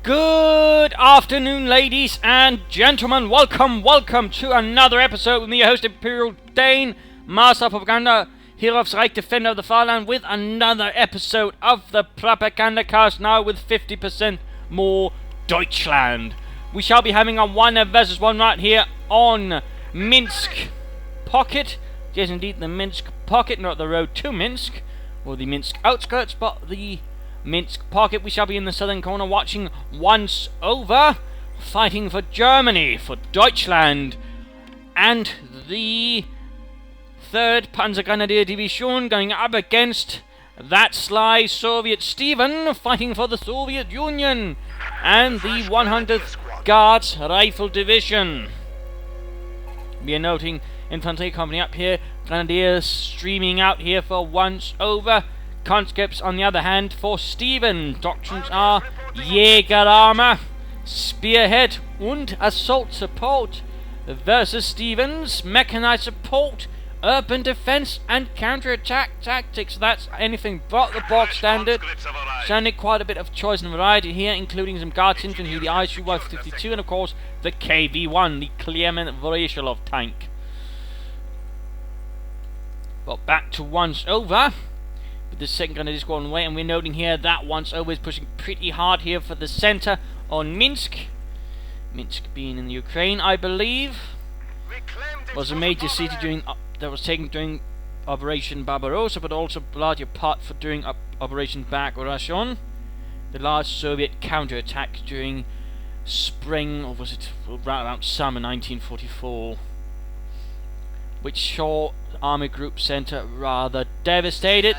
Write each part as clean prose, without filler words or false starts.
Good afternoon, ladies and gentlemen. Welcome to another episode with me, your host, Imperial Dane, Master of Propaganda, Hero of Reich, Defender of the Fatherland, with another episode of the Propagandacast, now with 50% more Deutschland. We shall be having a 1 versus 1 right here on Minsk Pocket. Yes, indeed, the Minsk Pocket, not the road to Minsk, or the Minsk outskirts, but the Minsk Pocket. We shall be in the southern corner watching Once Over, fighting for Germany, for Deutschland, and the 3rd Panzergrenadier Division going up against that sly Soviet Stephenn, fighting for the Soviet Union, and the 100th Guards Rifle Division. We are noting infantry company up here, Grenadiers streaming out here for Once Over. Conscripts, on the other hand, for Stephenn. Doctrines are Jäger Armor, Spearhead, and Assault Support versus Stephenn's Mechanized Support, Urban Defense, and Counter-Attack Tactics. That's anything but the bog standard. Certainly quite a bit of choice and variety here, including some Guards Infantry, the ISU-152, and of course the KV-1, the Clement Voroshilovov tank. But back to Once Over. The 2nd Grenadier Squadron away, and we're noting here that Once Over is pushing pretty hard here for the center on Minsk. Minsk being in the Ukraine, I believe, was a major city that was taken during Operation Barbarossa, but also a larger part for during Operation Bagration, the large Soviet counterattack during spring, or was it around summer 1944, which saw Army Group Center rather devastated.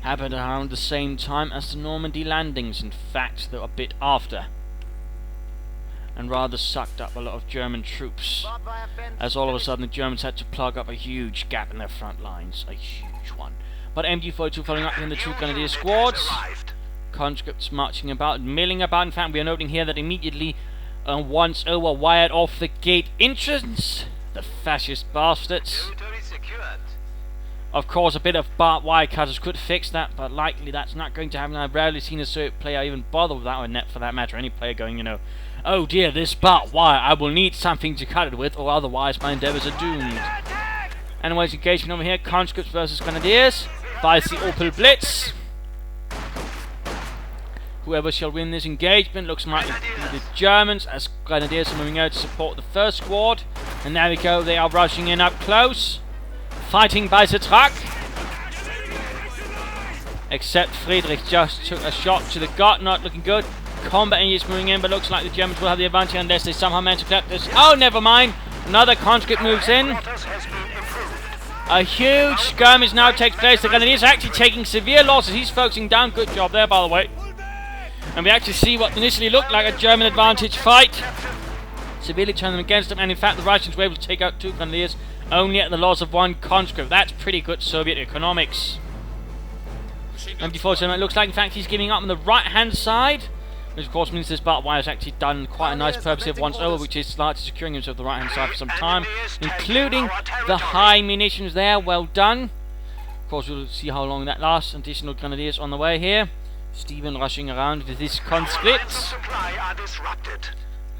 Happened around the same time as the Normandy landings, in fact, though a bit after, and rather sucked up a lot of German troops, as all of a sudden the Germans had to plug up a huge gap in their front lines, a huge one. But MG42 following up in the 2 Grenadier squads, conscripts marching about, milling about. In fact, we are noting here that immediately Once Over wired off the gate entrance, the fascist bastards. Of course, a bit of barbed wire cutters could fix that, but likely that's not going to happen. I've rarely seen a Soviet player even bother with that, or net for that matter, any player going, oh dear, this barbed wire, I will need something to cut it with, or otherwise my endeavours are doomed. Anyways, engagement over here, conscripts versus grenadiers, buys the Opel Blitz. Whoever shall win this engagement looks like the Germans, as grenadiers are moving out to support the 1st squad. And there we go, they are rushing in up close, fighting by the truck. Except Friedrich just took a shot to the gut, not looking good. Combat engines moving in, but looks like the Germans will have the advantage unless they somehow manage to collect this. Oh, never mind. Another conscript moves in. A huge skirmish now takes place. The Grenadiers are actually taking severe losses. He's focusing down. Good job there, by the way. And we actually see what initially looked like a German advantage fight severely turn them against them, and in fact the Russians were able to take out 2 Grenadiers only at the loss of 1 conscript. That's pretty good Soviet economics. MD47, it looks like in fact he's giving up on the right hand side, which of course means this barbed wire has actually done quite a nice purpose here Once Over, which is largely securing himself the right hand side for some time, including the high munitions there. Well done. Of course we'll see how long that lasts. Additional Grenadiers on the way here. Stephenn rushing around with his conscripts.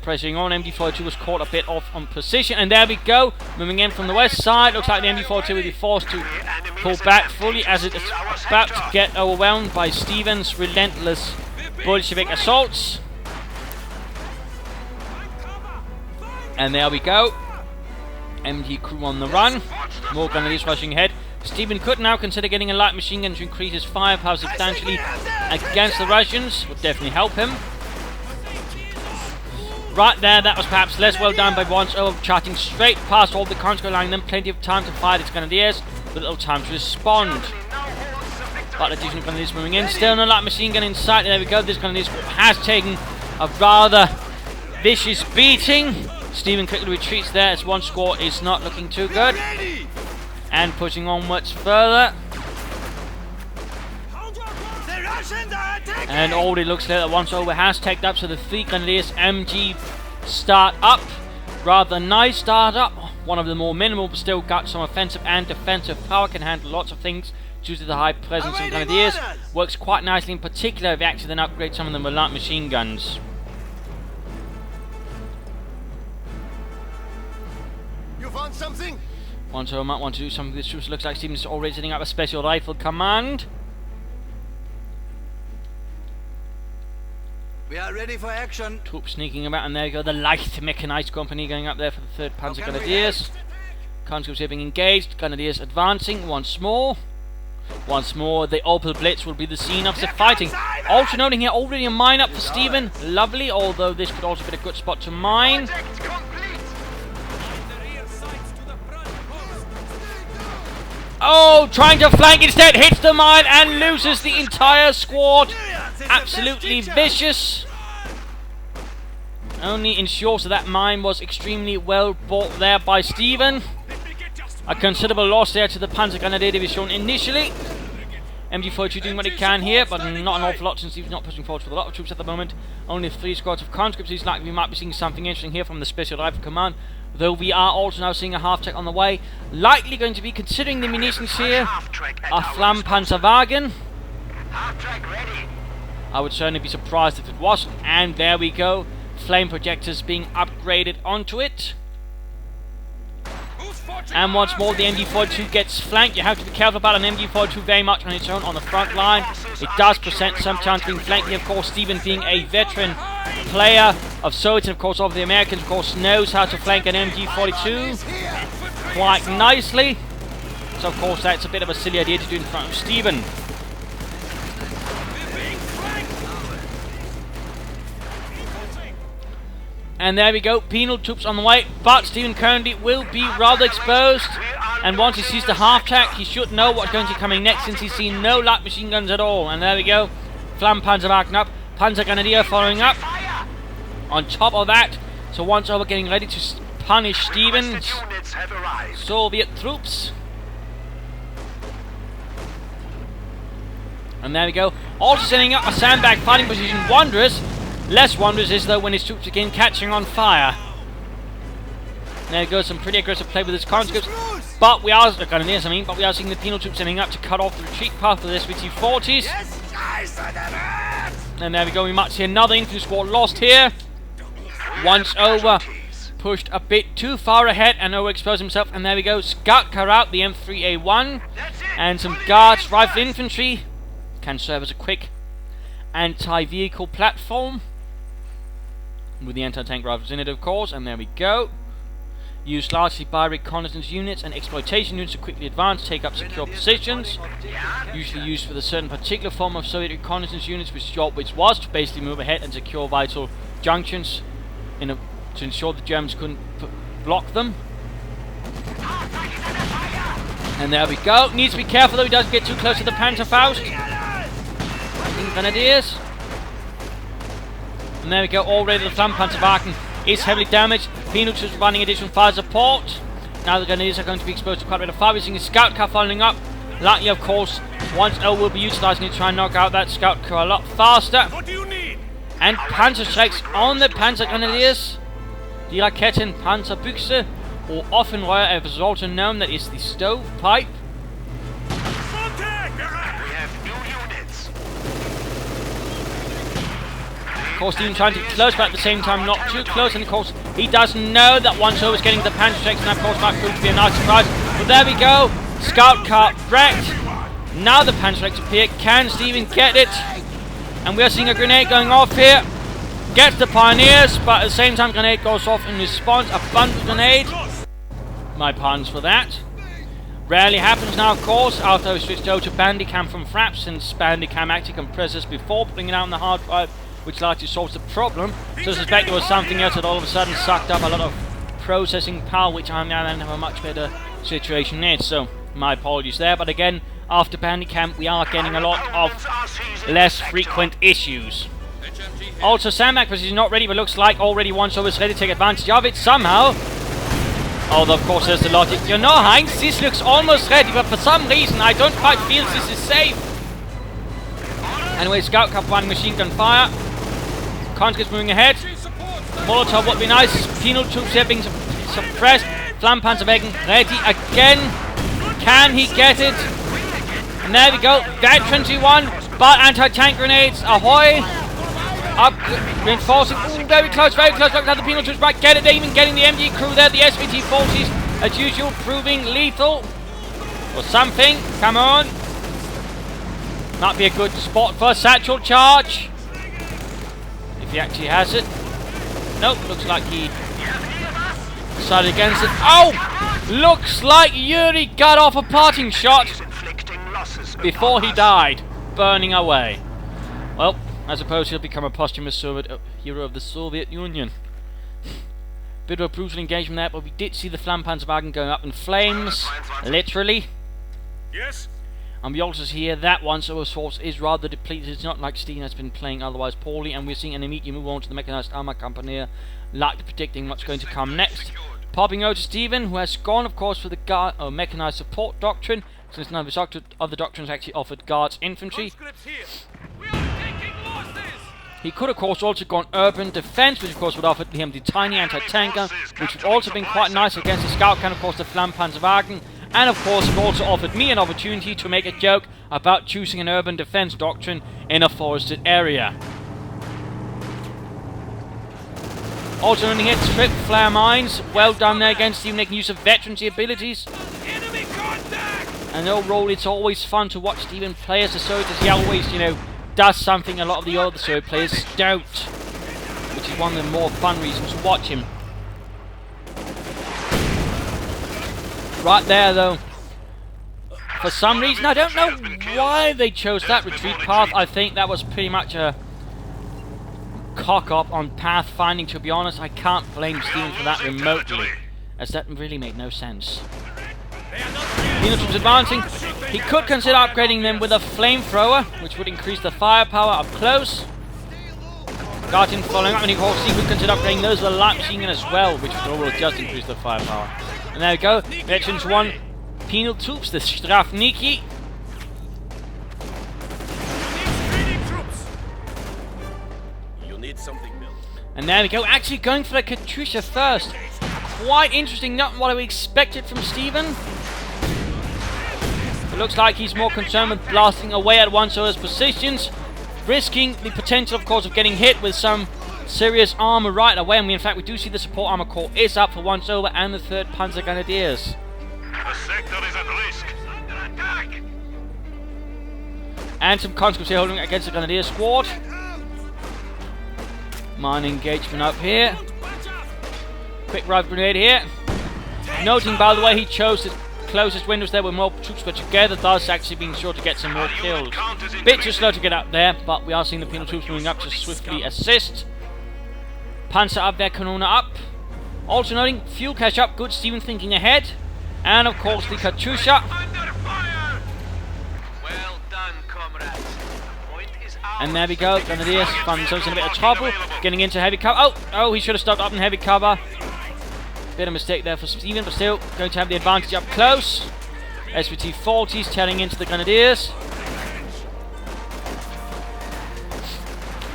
Pressing on, MD42 was caught a bit off on position, and there we go, moving in from the west side. Looks like the MD42 will be forced to pull back fully as it is about to get overwhelmed by Stephenn's relentless Bolshevik assaults. And there we go, MD crew on the run, more Grenadiers rushing ahead. Stephenn could now consider getting a light machine gun to increase his firepower substantially against the Russians. Would definitely help him. Right there, that was perhaps less well done by Once Over, charging straight past all the conscripts, allowing them plenty of time to fire its Grenadiers, with little time to respond. But additional Grenadiers moving in, still no light machine gun in sight. There we go, this Grenadiers group has taken a rather vicious beating. Stephenn quickly retreats there as 1 squad is not looking too good. And pushing onwards further. And already looks like that Once Over has taken up, so the 3 Grenadiers MG start up. Rather nice start up. One of the more minimal, but still got some offensive and defensive power, can handle lots of things. due to the high presence of grenadiers. Works quite nicely, in particular if you actually then upgrade some of them with light machine guns. You found something? One so I might want to do something. This troops looks like Stephen's already setting up a special rifle command. We are ready for action. Troops sneaking about, and there you go, the light mechanized company going up there for the 3rd Panzer Grenadiers. Conscripts here being engaged, Grenadiers advancing once more. Once more, the Opel Blitz will be the scene of the fighting. Also noting here, already a mine up for Stephenn. Lovely, although this could also be a good spot to mine. Oh, trying to flank instead, hits the mine and loses the entire squad. Absolutely vicious. Only ensures that mine was extremely well bought there by Stephenn. A considerable loss there to the Panzer Grenadier Division initially. MG42 doing what he can here, but not an awful lot since he's not pushing forward with a lot of troops at the moment. Only 3 squads of conscripts. He's likely we might be seeing something interesting here from the Special Rifle Command. Though we are also now seeing a half-track on the way. Likely going to be, considering the munitions here, a Flammpanzerwagen. I would certainly be surprised if it wasn't. And there we go. Flame projectors being upgraded onto it. And once more the MG42 gets flanked. You have to be careful about an MG42 very much on its own on the front line. It does present some chance of being flanked. Of course, Stephenn being a veteran player of Soviets and of course of the Americans, of course, knows how to flank an MG42 quite nicely. So of course that's a bit of a silly idea to do in front of Stephenn. And there we go, penal troops on the way, but Stephenn currently will be rather exposed. And once he sees the half-track, he should know what's going to be coming next, since he's seen no light machine guns at all. And there we go, Flammpanzerwagen up, Panzer Grenadier following up. On top of that, so once over, getting ready to punish Stephenn's Soviet troops. And there we go, also setting up a sandbag fighting position. Wondrous. Less wondrous is though when his troops begin catching on fire. There goes some pretty aggressive play with his conscripts, but we are Grenadiers, but we are seeing the penal troops setting up to cut off the retreat path of the SVT-40s. And there we go, we might see another infantry squad lost here. Once over, pushed a bit too far ahead and overexposed himself. And there we go, scout car out, the M3A1, and some guards, rifle infantry can serve as a quick anti-vehicle platform with the anti-tank rifles in it, of course. And there we go, used largely by reconnaissance units and exploitation units to quickly advance, take up secure positions. Usually used for the certain particular form of Soviet reconnaissance units, which job which was to basically move ahead and secure vital junctions to ensure the Germans couldn't block them. And there we go. Needs to be careful though, he doesn't get too close to the Panzerfaust. Grenadiers. And there we go, already the Flammpanzerwagen is heavily damaged. Phoenix is running additional fire support. Now the Grenadiers are going to be exposed to quite a bit of fire. We're seeing a scout car following up. Likely, of course, once L will be utilising it to try and knock out that scout car a lot faster. What do you need? And Panzer strikes on the Panzer Grenadiers. Die Raketen Panzerbüchse, or Offenrohr as is also known, that is the stovepipe. Of course, even trying to get close, but at the same time not too close. And of course, he doesn't know that once over is getting the Panzer strikes, and of course might prove to be a nice surprise. But there we go, scout car wrecked. Now the Panzer strikes appear. Can Stephenn get it? And we are seeing a grenade going off here. Gets the Pioneers, but at the same time grenade goes off in response. A bundle grenade. My pardons for that. Rarely happens now, of course, after we switched over to Bandicam from Fraps, since Bandicam actually compresses before putting it out on the hard drive, which largely solves the problem. So I suspect it was something else that all of a sudden sucked up a lot of processing power, which I'm now in a much better situation in. So my apologies there, but again, after Bandicam we are getting a lot of less frequent issues. Also, sandbag position not ready, but looks like already once over is ready to take advantage of it somehow. Although of course there's the logic. You know, Heinz, this looks almost ready, but for some reason I don't quite feel this is safe. Anyway, scout car running machine gun fire. Conscripts moving ahead. Molotov would be nice. Penal troops here being suppressed. Flammpanzerwagen ready again. Can he get it? And And there we go. That 21. But anti-tank grenades. Ahoy. Up, reinforcing. Ooh, very close, very close. Look at the penal troops. Right, get it. Even getting the MG crew there. The SVT-40s, as usual, proving lethal. Or something. Come on. Might be a good spot for a satchel charge. If he actually has it. Nope, looks like he decided against it. Oh! Looks like Yuri got off a parting shot before he died, burning away. Well, I suppose he'll become a posthumous hero of the Soviet Union. Bit of a brutal engagement there, but we did see the Flampanzerwagen going up in flames, literally. Yes. And we also see here that one Soviet force is rather depleted. It's not like Stephenn has been playing otherwise poorly, and we're seeing an immediate move on to the mechanized armor company, likely predicting what's going to come next. Popping over to Stephenn, who has gone, of course, for the guard mechanized support doctrine, since none of his other doctrines actually offered guards infantry. He could, of course, also gone urban defense, which, of course, would offer him the tiny anti-tank gun, which would also been quite nice against the scout cannon, of course, the Flampanzerwagen. And of course, it also offered me an opportunity to make a joke about choosing an urban defense doctrine in a forested area. Also running here, trip flare mines. Well done there against Stephenn, making use of veterancy abilities. Enemy contact! And overall, it's always fun to watch Stephenn play as a Soviet, as he always, you know, does something a lot of the other Soviet players don't. Which is one of the more fun reasons to watch him. Right there, though. For some reason, I don't know why they chose that retreat path. I think that was pretty much a cock-up on pathfinding, to be honest. I can't blame Stephenn for that remotely, as that really made no sense. Penal troops advancing. He could consider upgrading them with a flamethrower, which would increase the firepower up close. Guardian following up, and he could consider upgrading those with a light machine gun as well, which would just increase the firepower. And there we go, Veterans 1, Penal Troops, the Strafniki. You need something built. And there we go, actually going for the Katyusha first. Quite interesting, not what we expected from Stephenn. It looks like he's more concerned with blasting away at one of his positions, risking the potential, of course, of getting hit with some serious armor right away. And in fact, we do see the support armor corps is up for once over, and the 3rd Panzer Grenadiers. The sector is at risk. Under attack. And some conscripts here holding against the Grenadier squad. Mine engagement up here. Quick rifle grenade here. Noting, by the way, he chose the closest windows there where more troops were together, thus actually being sure to get some more kills. Bit too slow to get up there, but we are seeing the penal troops moving up to swiftly assist. Panzerabwehrkanone up. Also noting, fuel cache up, good Stephenn thinking ahead. And of course the Katyusha. Well done, comrades. Point is out. And there we go, Grenadiers found themselves in a bit of trouble. Getting into heavy cover. Oh, he should have stopped up in heavy cover. Bit of a mistake there for Stephenn, but still going to have the advantage up close. SVT-40s tearing into the Grenadiers.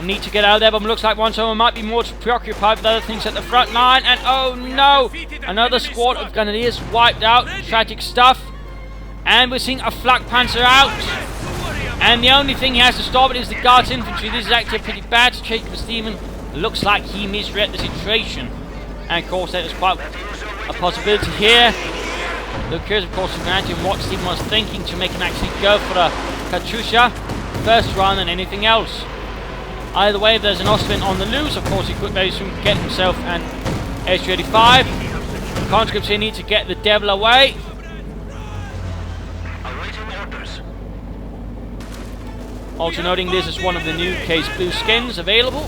Need to get out of there, but it looks like one someone might be more preoccupied with other things at the front line. And oh no! Another squad of Grenadiers wiped out. Tragic stuff. And we're seeing a Flak Panzer out. And the only thing he has to stop it is the Guards infantry. This is actually a pretty bad situation for Stephenn. Looks like he misread the situation. And of course, that is quite a possibility here. Look, here's of course, imagine what Stephenn was thinking to make him actually go for the Katyusha first run than anything else. Either way, if there's an Austrian on the loose, of course he could very soon get himself an SU-85. Conscripts here need to get the devil away. Also noting this is one of the new Case Blue skins available.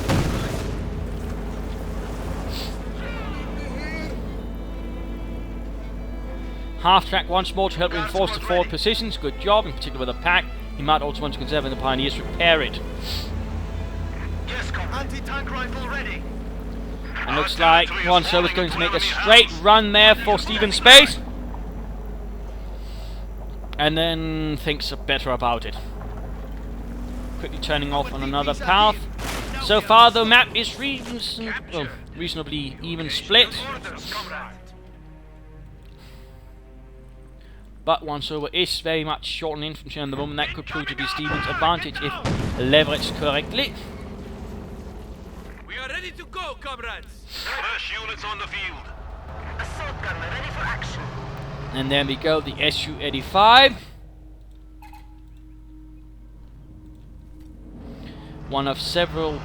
Half-track once more to help reinforce the forward positions. Good job, in particular with the pack. He might also want to conserve in the Pioneers repair it. Anti-tank rifle ready. And looks like one so is going to make a straight run there for Stephenn space. And then thinks better about it. Quickly turning off on another path. So far the map is reasonably even split. but once over is very much short on infantry at the moment. That could prove to be Stephenn's advantage if leveraged correctly. We are ready to go, comrades. Fresh units on the field. Assault gunner ready for action. And there we go, the Su-85. One of several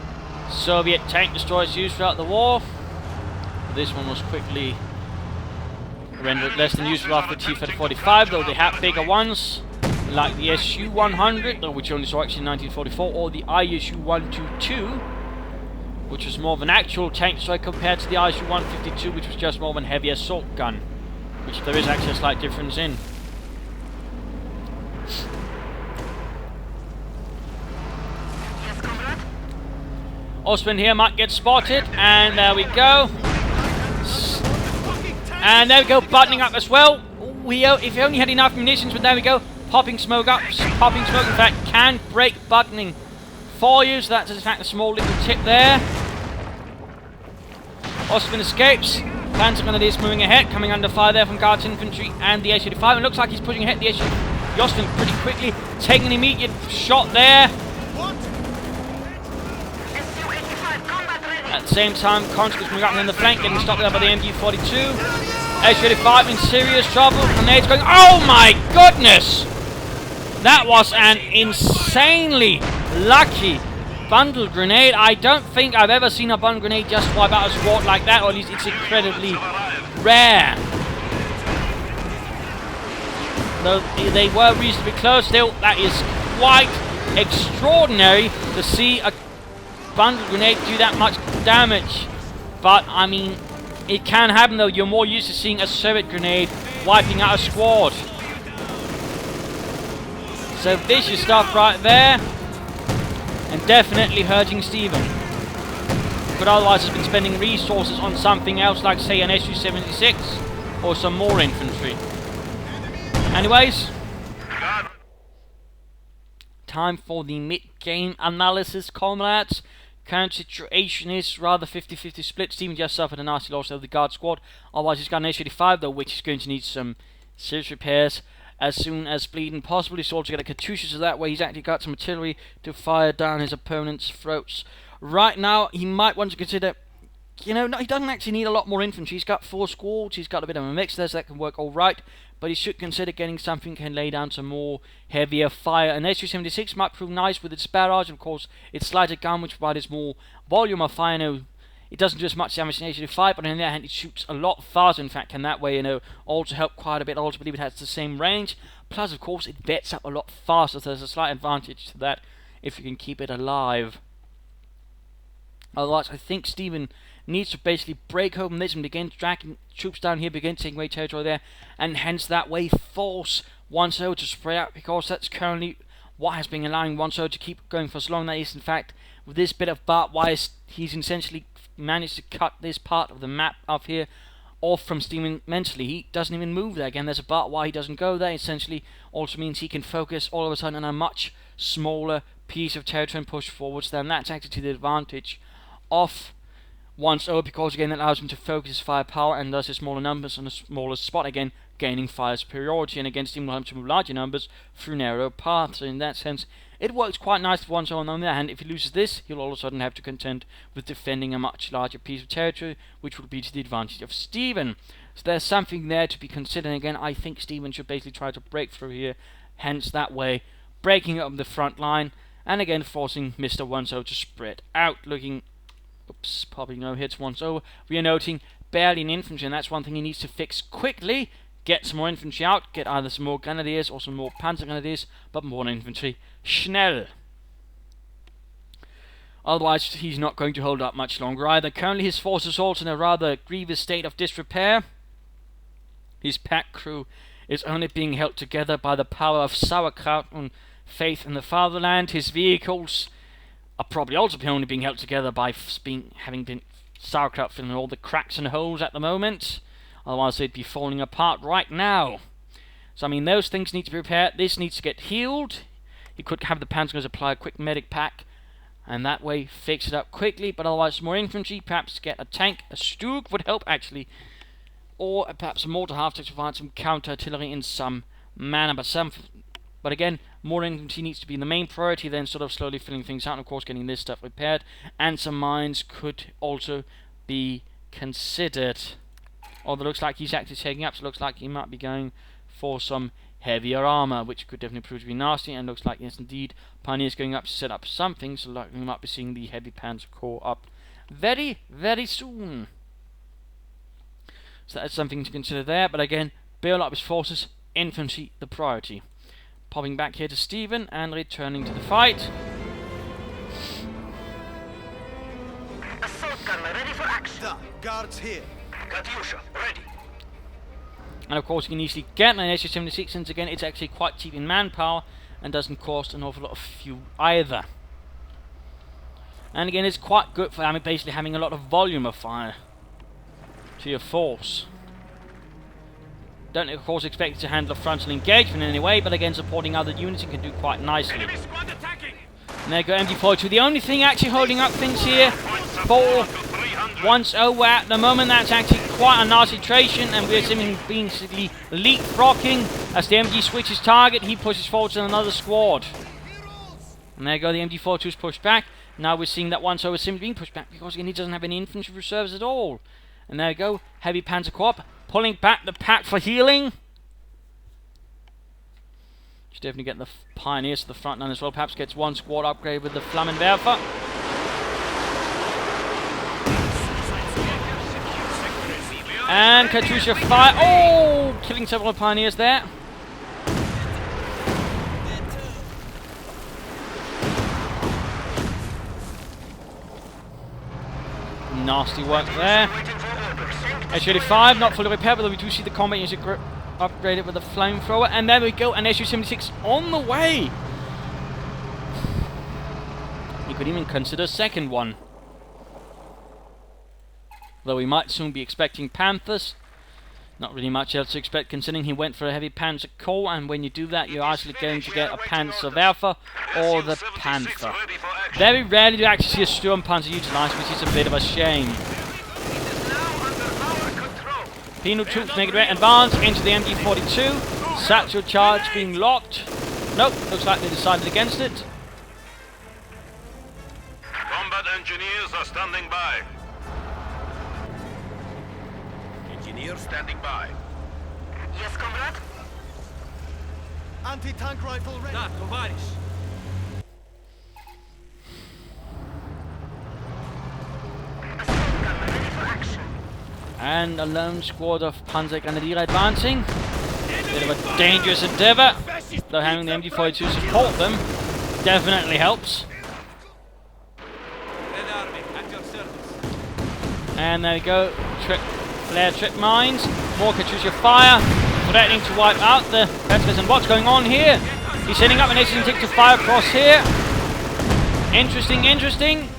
Soviet tank destroyers used throughout the war. This one was quickly rendered less than useful after the T-45, though they had bigger ones, like the Su-100, which only saw actually in 1944, or the ISU-122, which was more of an actual tank destroyer compared to the ISU-152, which was just more of a heavy assault gun, which there is actually a slight difference in. Osman here might get spotted, and there we go. And there we go, buttoning up as well. If he only had enough munitions, but there we go, popping smoke up. Popping smoke, in fact, can break buttoning for you, so that's in fact a small little tip there. Osman escapes. Panzer Grenadiers moving ahead, coming under fire there from Guards Infantry and the Su-85. It looks like he's pushing ahead the Osman pretty quickly, taking an immediate shot there. At the same time, Conscripts moving up in the flank, getting stopped there by the MG-42. Su-85 in serious trouble. Grenades going. Oh my goodness! That was an insanely lucky bundle grenade. I don't think I've ever seen a bundle grenade just wipe out a squad like that, or at least it's incredibly rare. Though they were reasonably close, still, that is quite extraordinary to see a bundle grenade do that much damage. But I mean, it can happen though. You're more used to seeing a Soviet grenade wiping out a squad. So vicious stuff right there, and definitely hurting Stephenn. But otherwise has been spending resources on something else, like say an Su-76 or some more infantry. Anyways, time for the mid-game analysis, comrades. Current situation is rather 50-50 split. Stephenn just suffered a nasty loss of the guard squad. Otherwise he's got an Su-85 though, which is going to need some serious repairs as soon as bleeding possible. He's also got a Katyusha, so that way he's actually got some artillery to fire down his opponent's throats. Right now he might want to consider, you know, no, he doesn't actually need a lot more infantry. He's got 4 squads, he's got a bit of a mix there, so that can work alright. But he should consider getting something that can lay down some more heavier fire. An Su-76 might prove nice with its barrage, of course. Its lighter gun, which provides more volume of fire. You know, it doesn't do as much damage as an Su-85, but on the other hand, it shoots a lot faster. In fact, can that way, you know, also help quite a bit. I also believe it has the same range. Plus, of course, it vets up a lot faster, so there's a slight advantage to that if you can keep it alive. Otherwise, I think Stephenn needs to basically break open this and begin dragging troops down here, begin taking away territory there, and hence that way force 1-0 to spray out, because that's currently what has been allowing 1-0 to keep going for as long. That is, in fact, with this bit of barbed wire, he's essentially managed to cut this part of the map up here off from Stephenn mentally. He doesn't even move there. Again, there's a barbed wire, he doesn't go there. Essentially also means he can focus all of a sudden on a much smaller piece of territory and push forwards there, and that's actually to the advantage of 1-0, because again that allows him to focus his firepower and thus his smaller numbers on a smaller spot, again gaining fire superiority, and against him will have to move larger numbers through narrow paths. So in that sense it works quite nice for 1-0. On the other hand, if he loses this, he'll all of a sudden have to contend with defending a much larger piece of territory, which will be to the advantage of Stephenn. So there's something there to be considered. Again, I think Stephenn should basically try to break through here, hence that way breaking up the front line, and again forcing Mr. 1-0 to spread out, looking probably no hits 1-0. We are noting barely an infantry, and that's one thing he needs to fix quickly. Get some more infantry out, get either some more grenadiers or some more Panzer Grenadiers, but more infantry. Schnell. Otherwise, he's not going to hold up much longer either. Currently, his forces are also in a rather grievous state of disrepair. His pack crew is only being held together by the power of sauerkraut and faith in the fatherland. His vehicles are probably also only being held together by having been sauerkraut filling all the cracks and holes at the moment. Otherwise they'd be falling apart right now. So I mean, those things need to be repaired. This needs to get healed. He could have the Panzers apply a quick medic pack and that way fix it up quickly, but otherwise more infantry, perhaps get a tank. A Stug would help actually, or perhaps a mortar half to provide some counter artillery in some manner, but again, more infantry needs to be the main priority, then sort of slowly filling things out, and of course getting this stuff repaired, and some mines could also be considered. Although it looks like he's actually taking up, so it looks like he might be going for some heavier armor, which could definitely prove to be nasty, and looks like, yes indeed, Pioneer's going up to set up something, so like we might be seeing the heavy Panzer Corps up very, very soon. So that's something to consider there, but again, build up his forces, infantry the priority. Popping back here to Stephenn and returning to the fight. Assault gunner ready for action. Da, guards here. Katyusha, ready. And of course you can easily get an SU-76, since again it's actually quite cheap in manpower and doesn't cost an awful lot of fuel either. And again, it's quite good for basically having a lot of volume of fire to your force. Don't of course expect it to handle a frontal engagement in any way, but again, supporting other units, it can do quite nicely. Enemy squad attacking. And there you go, MG42. The only thing actually holding up things here for 1-0 at the moment, that's actually quite a nasty situation, and we're seemingly basically leapfrogging as the MG switches target. He pushes forward to another squad. And there you go, the MG42 is pushed back. Now we're seeing that 1-0 is simply being pushed back because again he doesn't have any infantry reserves at all. And there you go, heavy Panzer Corps pulling back the pack for healing. Should definitely get the Pioneers to the front line as well. Perhaps gets one squad upgrade with the Flammenwerfer. And Katyusha fire. Oh! Killing several Pioneers there. Nasty work there. SU-85 not fully repaired, but we do see the combat unit upgraded with a flamethrower. And there we go, an SU-76 on the way. You could even consider a second one. Though we might soon be expecting Panthers. Not really much else to expect, considering he went for a heavy Panzer Corps, and when you do that, you're actually going to get a Panzerwerfer or the Panther. Very rarely do you actually see a Sturmpanzer utilised, which is a bit of a shame. Penal troops make it advance into the MG42. Satchel charge being locked. Nope, looks like they decided against it. Combat engineers are standing by. Engineer standing by. Yes, comrade. Anti-tank rifle ready. Da, tovarish. Assault gunner ready for action. And a lone squad of Panzer Grenadier advancing. Bit of a dangerous endeavour, though having the MG42 support them definitely helps. Red Army at your service. And there we go, flare trip mines, more Katyusha fire, threatening to wipe out the Petrus. And what's going on here? He's setting up an SU-76 to fire across here. Interesting, interesting.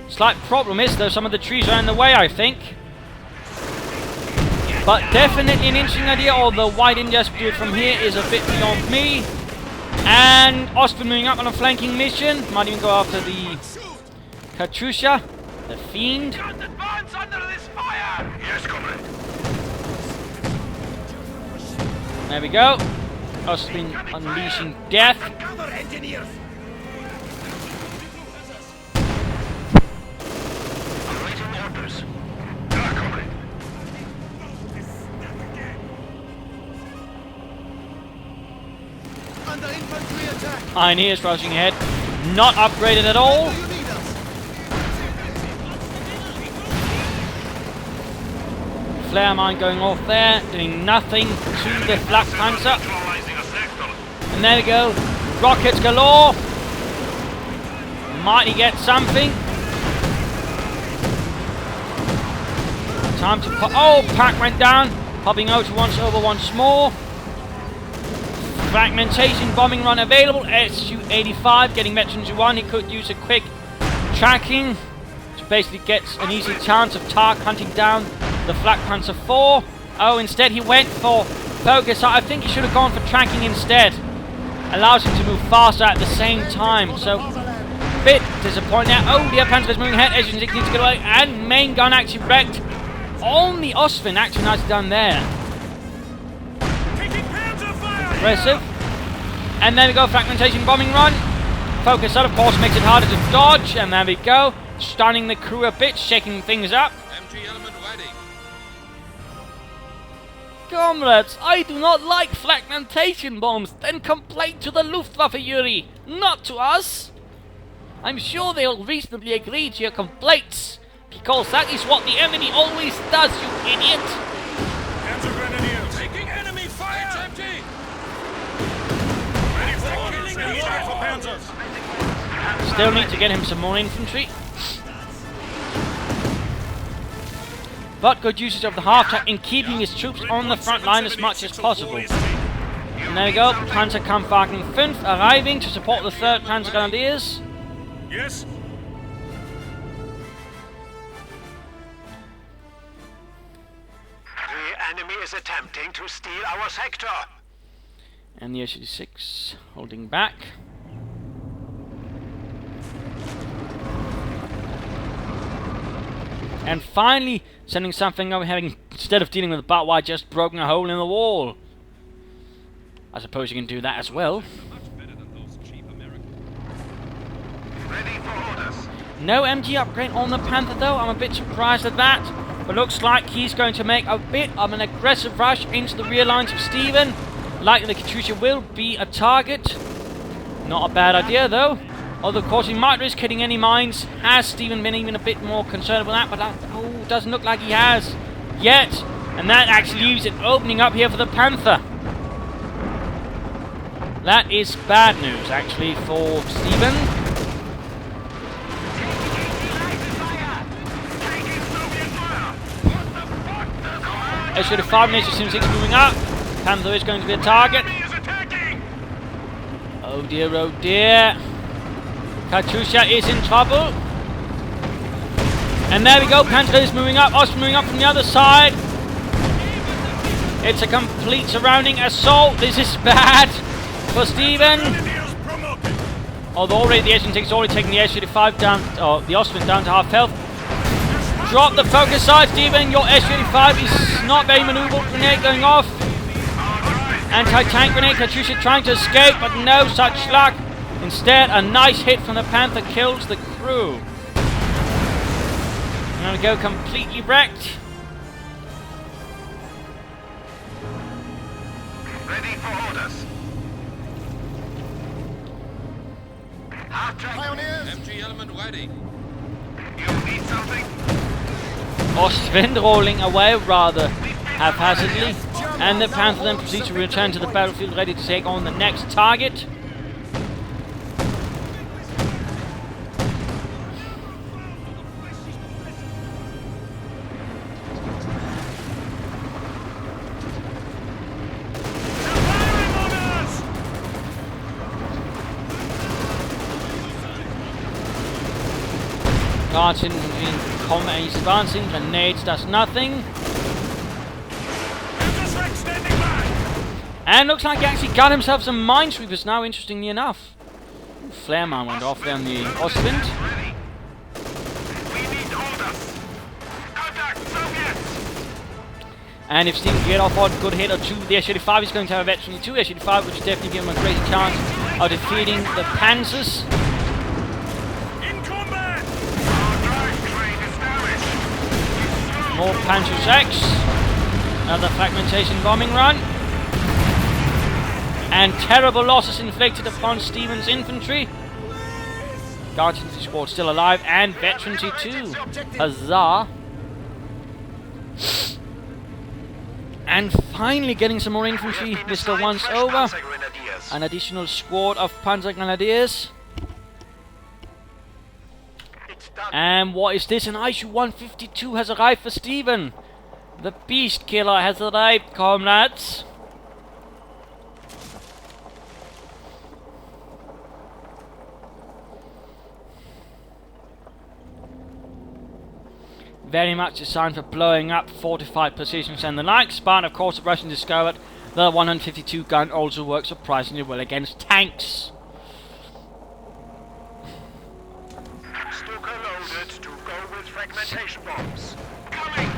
Slight problem is though some of the trees are in the way, I think. But definitely an interesting idea, although why didn't just do it from here is a bit beyond me. And Stephenn moving up on a flanking mission. Might even go after the Katyusha, the Fiend. Advance under this fire! Yes, comrade. There we go. Stephenn unleashing death. Cover engineers! Awaiting orders. Da, comrade. Under infantry attack. Pioneers rushing ahead. Not upgraded at all. Do you need us? Flare mine going off there, doing nothing to the Flak Panzer. Neutralizing a sector. And there we go. Rockets galore. Might he get something? Time to pop. Oh, pack went down. Popping out once more. Fragmentation bombing run available. SU-85 getting veterans to 1. He could use a quick tracking to basically get an easy chance of Tark hunting down the Flak Panzer 4. Oh, instead he went for focus. I think he should have gone for tracking instead. Allows him to move faster at the same time. So, bit disappointing now. Oh, the Panzer is moving ahead. SU-6 needs to get away. And main gun actually wrecked. Only Stephenn actually nicely done there. Taking Panzer fire! aggressive. And there we go, fragmentation bombing run. Focus out, of course, makes it harder to dodge. And there we go, stunning the crew a bit, shaking things up. MG element ready. Comrades, I do not like fragmentation bombs. Then complain to the Luftwaffe, Yuri, not to us. I'm sure they'll reasonably agree to your complaints, because that is what the enemy always does, you idiot. Panzer Grenadiers. Taking enemy fire. HMG. Ready for orders. Ready for panzers. Still need to get him some more infantry. But good usage of the half-track in keeping his troops on the front line as much as possible. And there we go, Panzerkampfwagen 5 arriving to support the 3rd Panzer Grenadiers. Yes. The enemy is attempting to steal our sector. And the S-86 holding back. And finally sending something over, having, instead of dealing with the barbed wire, just broken a hole in the wall. I suppose you can do that as well. Ready for orders. No MG upgrade on the Panther though, I'm a bit surprised at that. But looks like he's going to make a bit of an aggressive rush into the rear lines of Stephenn. Likely the Katyusha will be a target. Not a bad idea though. Although of course he might risk hitting any mines. Has Stephenn been even a bit more concerned about that? But that, doesn't look like he has yet. And that actually leaves it opening up here for the Panther. That is bad news actually for Stephenn. S-35 and S-76 moving up. Panther is going to be a target. Oh dear, oh dear. Katyusha is in trouble. And there we go, Panther is moving up. Ost moving up from the other side. It's a complete surrounding assault. This is bad for Stephenn. Although already the S-76 is already taking the S-35 down, or the Ostman down to half health. Drop the focus side, Stephenn. Your S-35 is not very maneuverable. Grenade going off. Anti-tank grenade. Katyusha trying to escape, but no such luck. Instead, a nice hit from the Panther kills the crew. There we go, completely wrecked. Ready for orders. Half-track. Pioneers! MG element ready. You need something? Ostwind rolling away rather haphazardly. And the Panther then proceeds to return to the battlefield, ready to take on the next target. Guards in combat, he's advancing, grenades does nothing. And looks like he actually got himself some minesweepers now, interestingly enough. Flare mine went off there on the Ostwind. Ready. We need orders. Contact Soviets. And if Stephenn can get off on a good hit or two, the S-85 is going to have eventually 2 S-85, which will definitely give him a great chance of defeating the Panzers. More Panzer 6. Another fragmentation bombing run. And terrible losses inflicted upon Stephenn's infantry. Guards infantry squad still alive, and veterancy too. Huzzah. And finally getting some more infantry, Mr. Once Over. An additional squad of Panzer Grenadiers. And what is this? An ISU-152 has arrived for Stephenn. The Beast Killer has arrived, comrades. Very much designed for blowing up fortified positions and the likes, but of course the Russians discovered the 152 gun also works surprisingly well against tanks. Stuka loaded to go with fragmentation bombs. Coming!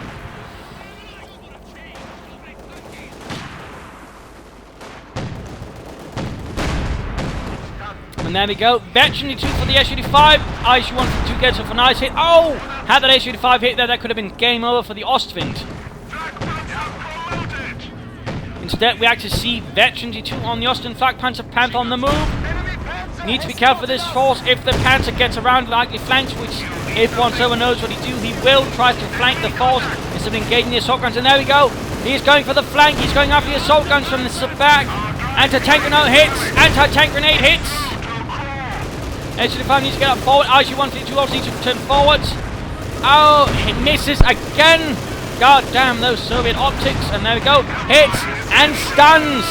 And there we go. Veteran 2 for the SU-85. ISU-152 gets off a nice hit. Oh! Had that SU-85 hit there, that could have been game over for the Ostwind. Instead, we actually see Veteran 2 on the Ostwind Flak Panzer. Panther on the move. Need to be careful for this force. If the Panzer gets around likely flanks, which if one server knows what he do, he will try to flank the force instead of engaging the assault guns. And there we go. He's going for the flank. He's going after the assault guns from the back. Anti-tank grenade hits. Anti-tank grenade hits. SU-85 needs to get up forward. ISU-152 also needs to turn forwards. Oh, it misses again. God damn those Soviet optics. And there we go. Hits and stuns.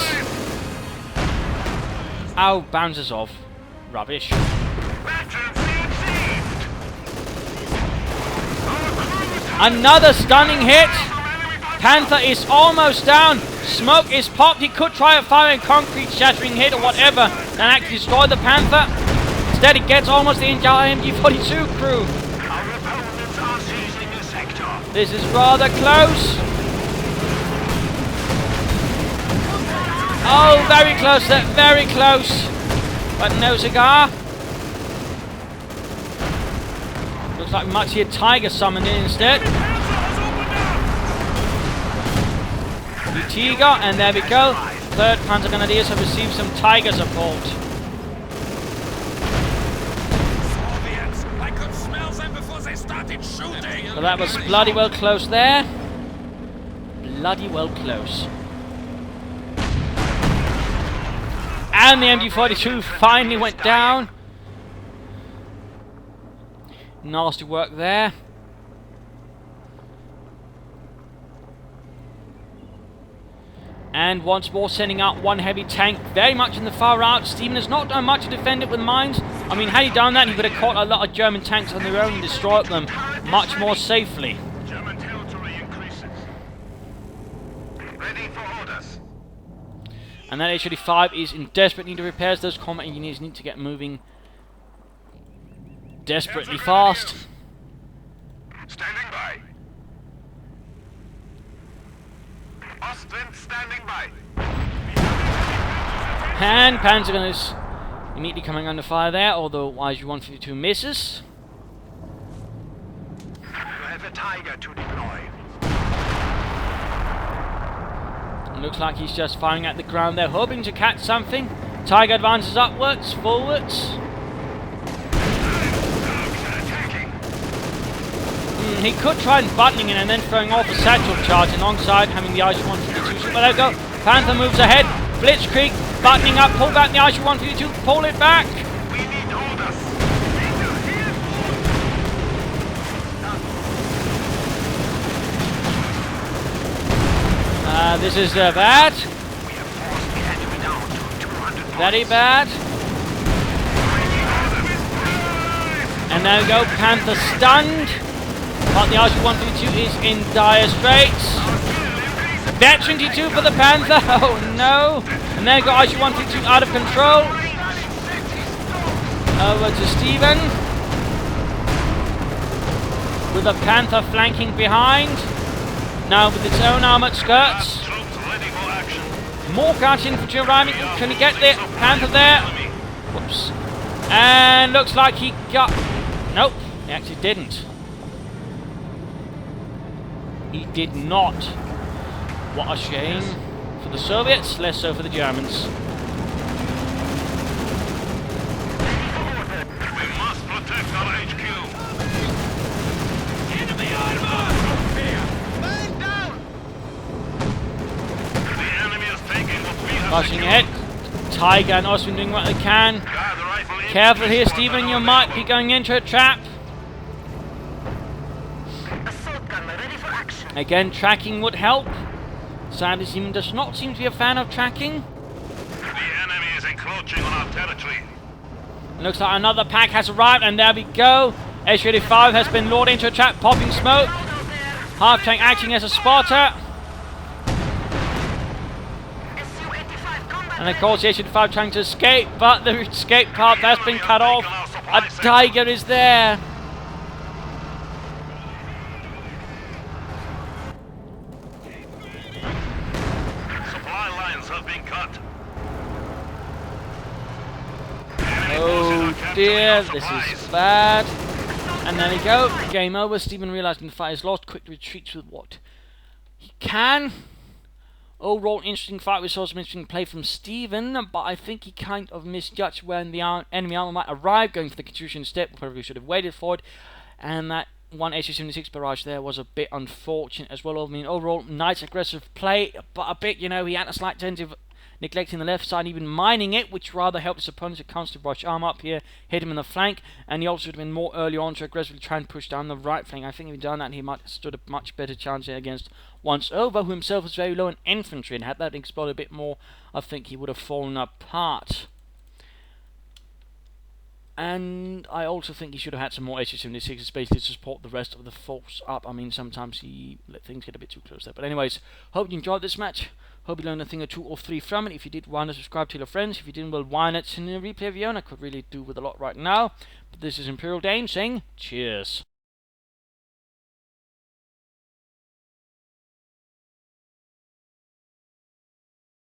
Oh, bounces off. Rubbish. Another stunning hit. Panther is almost down. Smoke is popped. He could try a firing concrete shattering hit or whatever and actually destroy the Panther. Instead, he gets almost the entire MG-42 crew. This is rather close. Oh, very close there. Very close. But no cigar. Looks like we might see a Tiger summoned in instead. The Tiger, and there we go. 3rd Panzer Grenadiers have received some Tiger support. I could smell them before they started shooting. So that was bloody well close there. Bloody well close. And the MG-42 finally went down. Nasty work there. And once more sending out one heavy tank very much in the far out. Stephenn has not done much to defend it with mines. I mean, had he done that, he would have caught a lot of German tanks on their own and destroyed them much more safely. German territory increases. Ready for orders. And that H-35 is in desperate need of repairs. Those combat engineers need to get moving desperately fast. Standing by. Ostwind standing by. And Panzer is immediately coming under fire there, although ISU-152 misses. You have a Tiger to deploy. Looks like he's just firing at the ground there, hoping to catch something. Tiger advances upwards, forwards. He could try and buttoning it and then throwing off a satchel charge alongside having the ISU-152 shoot. But there we go. Panther moves ahead. Blitzkrieg buttoning up. Pull back the ISU-152. Pull it back. We need orders. This is bad. We have forced the enemy down to 200 points. Very bad. And there we go. Panther stunned. But the ISU-152 is in dire straits. Veteran 22 for the Panther. Oh no. And there we go. ISU-152 out of control. Over to Stephenn. With the Panther flanking behind. Now with its own armoured skirts. More counter infantry arriving. Can he get the Panther there? Whoops. And looks like he got... Nope. He actually didn't. He did not. What a shame for the Soviets, less so for the Germans. We must protect our HQ. Enemy armor! Man down! The enemy is taking what we have Rushing ahead. Tiger and Ostwind doing what they can. Guard the rifle in. Careful here, Stephenn, you might be going into a trap. Assault gunner ready for action. Again, tracking would help. Sadly, Stephenn does not seem to be a fan of tracking. The enemy is encroaching on our territory. It looks like another pack has arrived, and there we go. H-85 has been lured into a trap, popping smoke. Half tank acting as a spotter. SU-85 combat. And of course, the H-85 trying to escape, but the escape path has been cut off. A Tiger is there. Supply lines have been cut. Oh dear, this is bad. And there we go, game over. Stephenn realising the fight is lost, quickly retreats with what he can. Overall, interesting fight. We saw some interesting play from Stephenn, but I think he kind of misjudged when the enemy armor might arrive, going for the Katyusha instead. Probably should have waited for it. And that one HE-76 barrage there was a bit unfortunate as well. I mean, overall, nice aggressive play, but a bit, you know, he had a slight tendency of neglecting the left side, even mining it, which rather helped his opponent to constantly rush arm up here, hit him in the flank, and he also should have been more early on to aggressively try and push down the right flank. I think if he'd done that, he might have stood a much better chance here against Once Over, who himself was very low in infantry, and had that exploded a bit more, I think he would have fallen apart. And I also think he should have had some more HE-76s basically to support the rest of the force up. I mean, sometimes he let things get a bit too close there. But anyways, hope you enjoyed this match. Hope you learned a thing or two or three from it. If you did, why not subscribe, tell your friends. If you didn't, well, why not send in a replay video? And I could really do with a lot right now. But this is Imperial Dane saying cheers.